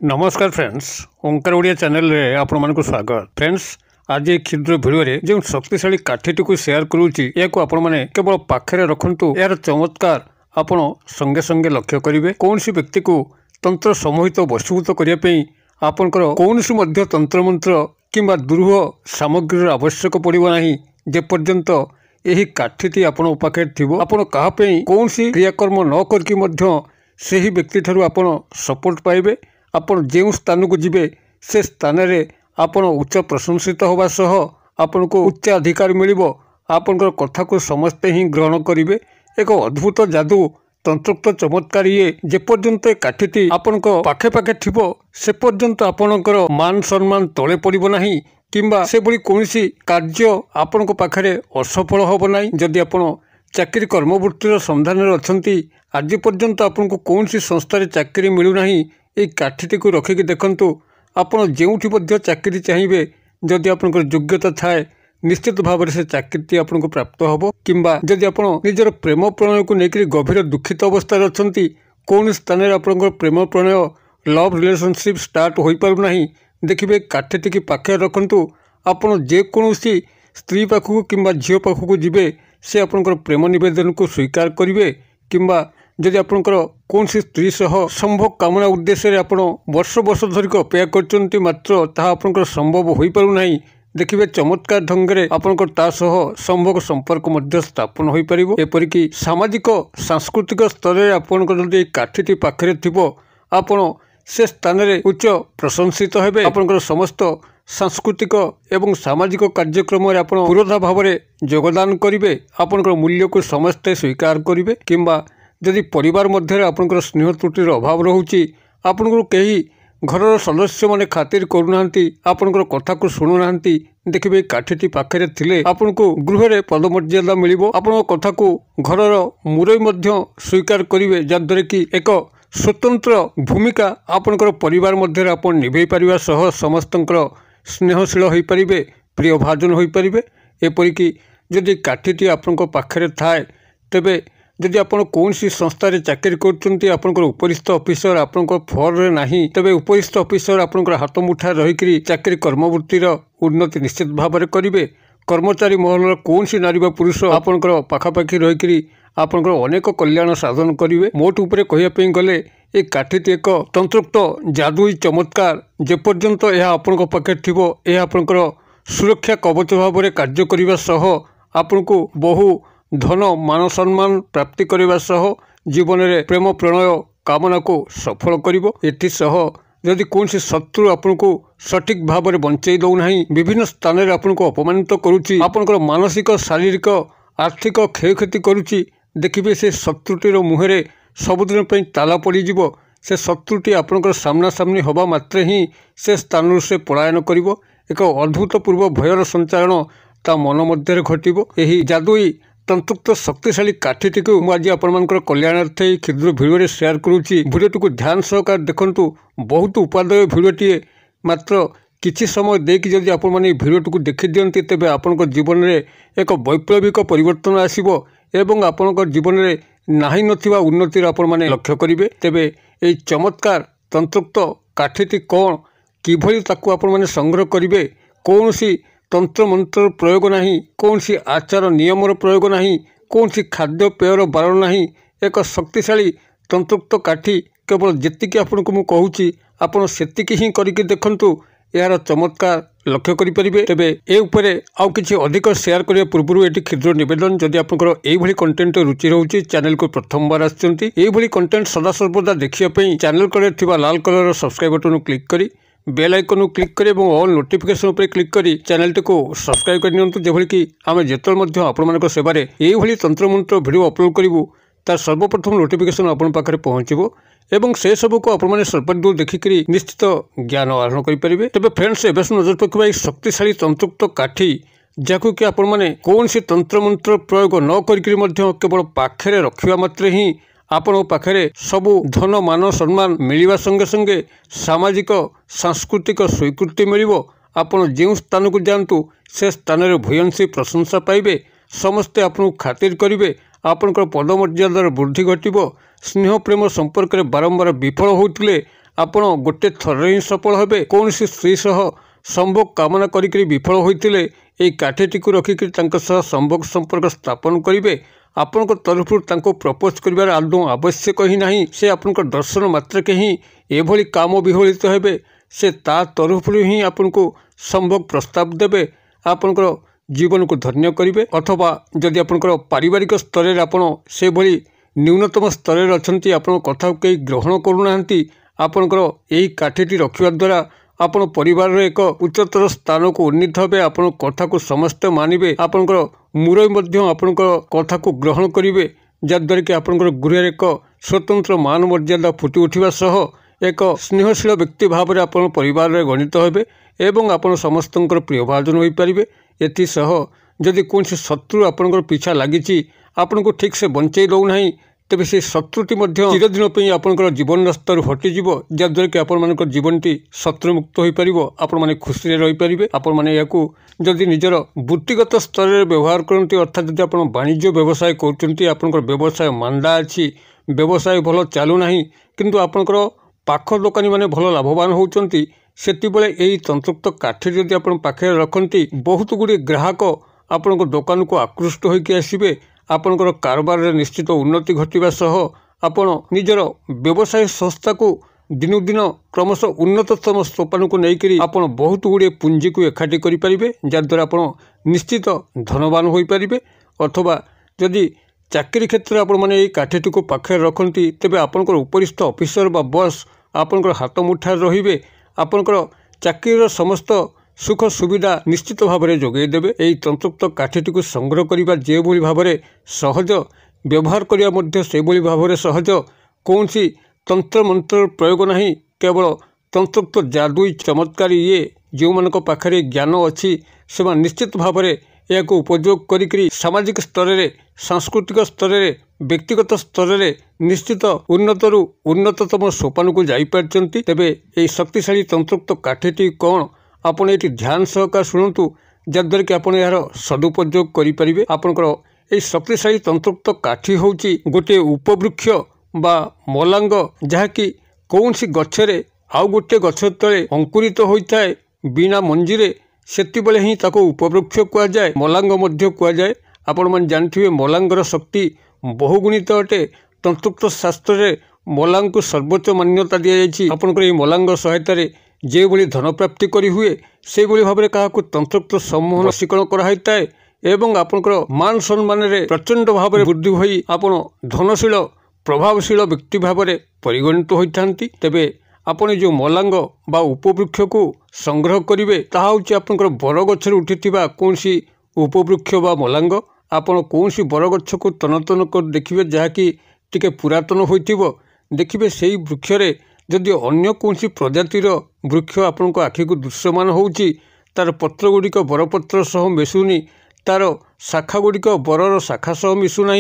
नमस्कार फ्रेंड्स, ओंकार ओडिया चैनल रे आपण मानक स्वागत। फ्रेंड्स, आज एक क्षुद्र भिडियो रे जो शक्तिशाली काठीटी को शेयर करूची याको आपण माने केवल पाखरे रखंतु। यार चमत्कार आपण संगे संगे लक्ष्य करिवे। कोनसी व्यक्ति को तंत्र समूहित वशीभूत करिया पई आपनकर कोनसी मध्य तंत्र मंत्र किंबा दुर्ह सामग्री आवश्यक पड़िबो नाही जे पर्यंत एही काठीटी आपण पाखे थिबो। आपण कहा पई कोनसी क्रियाकर्म न करकी मध्य सेही व्यक्ति थारु आपण सपोर्ट पाइबे। आपण जेउ स्थान को जिबे से स्थान रे आपण उच्च प्रशंसित होबा सह आपण को उच्च अधिकार मिलिबो। आपनकर कथा को समस्ते ही ग्रहण करिवे। एक अद्भुत जादू तंत्रोक्त चमत्कार ये जे पर्यंत काठीटी आपनक पाखे पाखे थिबो से पर्यंत आपनकर मान सम्मान तळे पड़िबो नाही किंबा से बड़ी कोनसी कार्य आपनक पाखरे असफल होबो नाही। जदि आपण चाकरी कर्मवृत्तिर संधान रे अछंती, आज पर्यंत आपनको कोनसी संस्था रे चाकरी मिलु नाही, ए काठीटी को रखिकी देखंतु। आपण जेउठी मध्य चाकरी चाहिए, जदि आपनकर योग्यता थाए निश्चित भाव से चाकरी आपको प्राप्त होबो। किंबा जदि आपण निजर प्रेम प्रणय को लेकर गभीर दुखित अवस्था अछंती, कौन स्थान रे आपनकर प्रेम प्रणय लव रिलेशनशिप स्टार्ट होई पारु नाही, देखिबे काठीटी की पाखे रखंतु। आपण जे कोनोसी स्त्री पाखु किंबा झियो पाखु को जिबे से आपनकर प्रेम निवेदन को स्वीकार करिवे। किंबा जदि आपनकर कोनसी स्त्री सह संभोग कामना उद्देश्य रे आपण वर्ष वर्ष धरिक अपेक्षा करचंती, मात्र ताहा आपनकर संभव होई पारु नाही, देखिबे चमत्कार ढंगरे आपनकर ता सह संभोग संपर्क मध्य स्थापन होई परिबो। एपरिकी सामाजिक सांस्कृतिक स्तर रे आपनकर जदि काठीटी पाखरे थिबो, आपण से स्थान रे उच्च प्रशंसित हेबे। आपनकर समस्त सांस्कृतिक एवं सामाजिक कार्यक्रम रे आपण पुरोधा भाव रे योगदान करिवे। आपनकर मूल्य को समस्ते स्वीकार करिवे। किंबा जदि परिवार मध्य आपनकर स्नेह त्रुटिर अभाव रहुची, आपनकर कहीं घर सदस्य माने खातिर करूनांती, आपनकर कथा को शुणुनांती, देखिबे काठीटी पाखरे थिले आपनको गृह रे पदमर्यादा मिलिबो। आपन कथा को घरर मुरई मध्य स्वीकार करिवे, जाद्वारा कि एक स्वतंत्र भूमिका आपनकर परिवार मध्य आपन निभेई परिवा सह समस्तंकर स्नेहशील होई परिबे, प्रिय भाजन होई परिबे। एपरिकी जदि काठीटी आपनकर पाखरे थाए, तेबे जदि आपण कोनसी संस्था रे चाकरी करचंती, आपनकर उपरिस्थ ऑफिसर आपनकर फॉर रे नाही, तबे उपरिस्थ ऑफिसर आपनकर हाथ मुठा रहिकरी चाकरी कर्मवृत्तिर उन्नति निश्चित भाव रे करिवे। कर्मचारी महलर कोनसी नारी बा पुरुष आपनकर पाखापाखी रहिकरी आपनकर अनेक कल्याण साधन करिवे। मोट उपरे कहिया पई गले ए काठीटी एक तंत्रोक्त जादुई चमत्कार, जे पर्यंत यह आपनकर पाखे थिबो, यह आपनकर सुरक्षा कवच भाव रे कार्य करिवा सह आपनको बहु धन मान सम्मान प्राप्ति करने सह जीवन में प्रेम प्रणय कामना को सफल करिवो। एथि सह जदि कौन शत्रु आपन को सठिक भाव में बंचई दौना, विभिन्न स्थान में आपन को अपमानित करुच्ची, आपनकर मानसिक शारीरिक आर्थिक क्षयक्षति करुच्ची, देखिए से शत्रुटीर मुहरे सबुदिन ताला पड़ीजिवो। से शत्रुटी आपनकर सामना सामनी हवा मात्रे ही से स्थान से पलायन करिवो। एक अद्भुतपूर्व भयर संचारण ता मन मध्य घटिवो। एही जादुई तंत्रोक्त शक्तिशाली काठीटी को आज आपनकर कल्याणार्थे क्षुद्र भिडियो शेयर करुच्ची। भिडियोटी को ध्यान सहकार देखंतु। बहुत उपादेय भिडियोटी, मात्र किछि समय देकी जदि आपण माने भिडियोटी को देखि दियंती, तेबे आपनकर जीवन में एक वैप्लविक परिवर्तन आसीबो एवं आपनकर जीवन में नाही नथिबा उन्नतिर आपण माने लक्ष्य करिवे। तेबे एई चमत्कार तंत्रोक्त काठीटी कोन किभली ताकू आपण माने संग्रह करिवे, कोनसी तंत्र मंत्र प्रयोग नहीं, कौन सी आचार नियमर प्रयोग नहीं, कौन सी खाद्य पेयर बारण नहीं। एक शक्तिशाली तंत्रोक्त काठी केवल जेतिकी आपको मु कहूची, आपण सेतिकी ही करके देखंतु, यार चमत्कार लक्ष्य करि परिबे। तेबे ए उपरे आउ किछि अधिक शेयर करिया पूर्व एटी क्षुद्र निवेदन, जदि आपनकर एई भली कंटेंट रुचि रहउची, चैनल को प्रथम बार आछंती, एई भली कंटेंट सदा सर्वदा देखिया पई चैनल करे थिबा लाल कलर सब्सक्राइब बटन क्लिक करी बेल आइकन क्लिक करी और ऑल नोटिफिकेशन पर क्लिक करी चैनल को सब्सक्राइब कर नियंतु, जेभली कि आम जेतल मध्य आपण सेवारे एई भली तंत्र मंत्र वीडियो अपलोड करिवु, तार सर्वप्रथम नोटिफिकेशन आपण पाखरे पहुंचबो एवं से सब को आपण माने सर्वदूर देखिकरी निश्चित ज्ञान आरोहण करि परिबे। तबे फ्रेंड्स, एबे नजर पकबा शक्तिशाली तंत्रोक्त काठी, जाकु कि आपण माने कोन से तंत्र मंत्र प्रयोग न करिकरी मध्य केवल पाखरे रखिबा मात्रे ही आपण पाखरे सबु धन मान सम्मान मिलिबा संगे संगे सामाजिक सांस्कृतिक स्वीकृति मिलिबो। आपण जो स्थान को जातु से स्थान में भूयसी प्रशंसा पाइबे, समस्ते आपन खातिर करेंगे, आपणकर पदमर्यादार वृद्धि घटिब। स्नेह प्रेम संपर्क में बारंबार विफल होते आपण गोटे थर ही सफल हेबे। कौन स्त्री सह संभोग कामना करी विफल होते यही काठीटी रखिक संभोग संपर्क स्थापन करेंगे। आपण तरफ प्रपोज कर आदौ आवश्यक ही ना, से आपण दर्शन मात्रक ही एभली काम विहलित हेबे। से ता तरफ ही आपन को संभोग प्रस्ताव देवे, आपणकर जीवन को धन्य करेंगे। अथवा जदि आपणकर पारिवारिक स्तर में आपड़ से भली न्यूनतम स्तर में अच्छी आपण कथा कई ग्रहण करूना, आपणकर यही काठीटी रखा द्वारा आपण परिवार एक उच्चतर स्थान को उन्नीत हे। आपण कथा को समस्ते मानिबे, आपणकर मुरई आपणकर कथा को ग्रहण करेंगे, जद्वारा कि आपणकर गृह एक स्वतंत्र मान मर्यादा फुटी उठा सह एक स्नेहशील व्यक्ति भाव में आपण परिवार में गणित हेबे एवं आपण समस्तंकर प्रियभाजन हो पारे। एसह जदि कौन शत्रु आपणकर पीछा लगी आपण को ठीक से बंचई दौना, तेज से शत्रुटी चिरदिन पर आपणकर जीवन रास्तार हटिଯିव, जद्वारा कि आपण जीवनटी शत्रुमुक्त हो पार, आपण मैंने खुशी रही पारे। आपण मैंने या जदि निजर वृत्तिगत स्तर में व्यवहार करते, अर्थात जब आप वाणिज्य व्यवसाय करते, आपणकर व्यवसाय मांदा अच्छी, व्यवसाय भल चलूना, किंतु आपणकर पाख दोकानी मैंने भल लाभवान होती, से यही तंतुक्त काठी जदि आप पाखे रखती बहुत गुड़े ग्राहक आपण दुकान को आकृष्ट होकर आसबे। आपणकर कारोबार निश्चित उन्नति घटवा सह आपण निजर व्यवसाय संस्था को दिनू दिन क्रमश उन्नततम सोपान को लेकर आपण बहुत गुड़े पुंजी को एकाठी करेंगे, जद्वारा आपण निश्चित धनवान हो पारे। अथवा जदि चाकरी क्षेत्र में आपने यही काठीटी को पाखे रखती, तेज आपणकर उपरिस्थ ऑफिसर बा बॉस आपणकर हाथ मुठार रहिबे, आपणकर चाकरीर समस्त सुख सुविधा निश्चित भाव में जोगेदेवे। यही तंतुक्त काठीटी को संग्रह करने जो भाव में सहज, व्यवहार करने से भाव में सहज, कौन सी तंत्र मंत्र प्रयोग नहीं, केवल तंतुक्त जादुई चमत्कारी ये जो मान पाखे ज्ञान अच्छी से निश्चित भाव में यह उपयोग करी सामाजिक स्तर में, सांस्कृतिक स्तर में, व्यक्तिगत स्तर में निश्चित उन्नतरू उन्नततम सोपान को जापरि। तेबे यही शक्तिशाली तंतुक्त काठीटी कौन आपड़ ये ध्यान सहकार शुणु, जद्वारा कि आप यार सदुपयोग करेंगे। आपणकर यही शक्तिशाली तंतुक्त काठी हूँ गोटे उपवृक्ष बा मलांग, जहाँकि कौन सी गछरे आउ गोटे गछ तले अंकुरित होता है बिना मंजीरे, सेतिबेले ही ताको उपवृक्ष कहुए, मलांग मध्य कहुए। आपण मैंने जानते मलांगर शक्ति बहुगुणित अटे। तंतुक्त शास्त्र में मलांग को सर्वोच्च मान्यता दी जाएगी। आपणकर ये मलांग सहायतार जो भली धन प्राप्ति करी हुए, से भाव में क्या तंतुक्त सम्मोहन वशीकरण कराई एवं आपणकर मान सम्मान में प्रचंड भाव में वृद्धि होई आपण धनशील प्रभावशील व्यक्ति भाव में परिगणित होती। तेबे आपण जो मलांग बा उपवृक्ष को संग्रह करेंगे, ताहा होची आपणकर बरगछर उठिथिबा कौन सी उपवृक्ष बा मलांग। आपण कौन सी बरगछ को तन तन कर देखिए, जहाँकि टिके पुरातन होइथिबो, देखिए से वृक्ष जदि अन्य कौन सी प्रजातिर वृक्ष आपण आखि को दृश्यमान होउची, तार पत्र गुड़िक बरपत्र सह मिशुनी, तार शाखा गुड़िक बरर शाखा सह मिशुना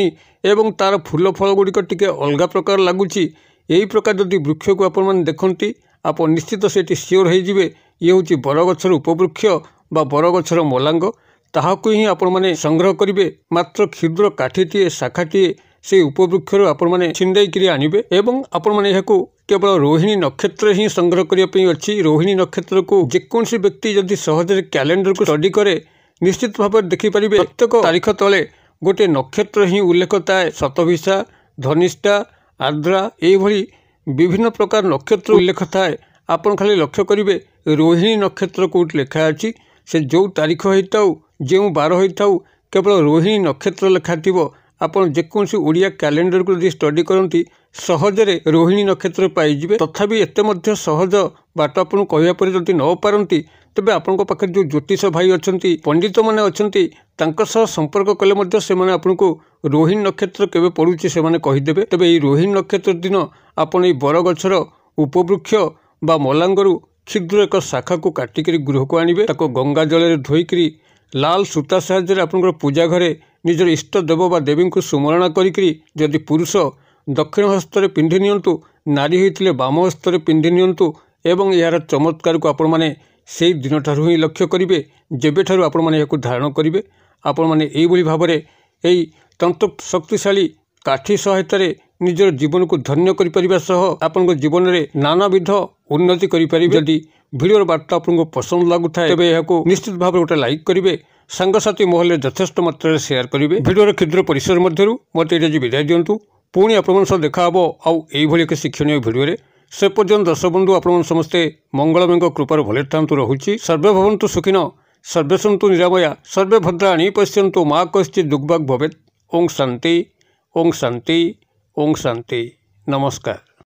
एवं तार फूल फल गुड़िक टिके अलग प्रकार लगुच। यही प्रकार जदि वृक्ष को आपण मैंने देखती, आप निश्चित से सियोर होइजिबे ये हूँ बरगछर उपवृक्ष बा बरगछर मलांग। ताहाकु ही आपण मैंने संग्रह करेंगे। मात्र क्षुद्र काठीटीए शाखाटीए से उपवृक्ष आपण मैंने छिंडाई आनिबे एवं आपण मैंने केवल रोहिणी नक्षत्र ही संग्रह करने अच्छी। रोहिणी नक्षत्र को जेकोसी व्यक्ति जदि सहजरे कैलेंडर को स्टडी करे, निश्चित भाव में देखिपारे प्रत्येक तारीख तले गोटे नक्षत्र ही उल्लेख थाए। शतभिषा, धनिष्ठा, आर्द्रा यही विभिन्न प्रकार नक्षत्र उल्लेख थाए। आपण खाली लक्ष्य करेंगे रोहिणी नक्षत्र कोट लिखा अच्छी, से जो तारीख होता जो बार होता केवल रोहिणी नक्षत्र लिखा थी। आपन जेकोसी ओडिया कैलेंडर को यदि स्टडी करती सहजरे रोहिणी नक्षत्र पाइबे। तथापि एते मध्य सहज बाट आपन कहया पर जदि न पारती, तेबे आपन पाखे जो ज्योतिष भाई अच्छी पंडित मैंने अच्छी संपर्क कले मध्य से माने आपन को रोहिणी नक्षत्र केबे पड़ुची से माने कहिदेबे। तेबे ये रोहिणी नक्षत्र दिन आपन ये बरगछर उपवृक्ष बा मलांगरू क्षुद्र एक शाखा को काटिक गृह को आनिबे। ताको गंगा जल धोईकरी लाल सूता साहाय्य आपन पूजा घरे निजर इष्ट देव बा देवी को सुमरणा करी, जदि पुरुष दक्षिण हस्तर पिंधि नियंतु, नारी होइतिले बाम हस्तर पिंधि नियंतु एवं यार चमत्कार को आपण माने से दिन ठारू ही लक्ष्य करेंगे। जेबे ठारू आपण माने याकु धारण करेंगे, आपण माने एई भली भाबरे एई तंत्र शक्तिशाली काठी सहायतार निजर जीवन को धन्य करिपरिबा सह आपन जीवन में नानाविध उन्नति करिपरिबे। जदि वीडियो बार्ता आपको पसंद लगुता तेज यह निश्चित भाव गोटे लाइक करेंगे, सांगसाथी महल में यथेष्ट मात्रा शेयर करेंगे। वीडियो क्षुद्र परिसर मध्य मत ये विदाय दिंतु। पुणी आप देखा आउ एक शिक्षणीय भिडियो से पर्यंत दर्शक बंधु आप समस्ते मंगलमय कृपार भले था रहुछि। सर्वे भवन्तु सुखिनो, सर्वे सन्तु निरामया, सर्वे भद्राणि पश्यन्तु मा कश्चित् दुर्भाग् भवेत्। ओं शांति, ओं शांति, ओं शांति। नमस्कार।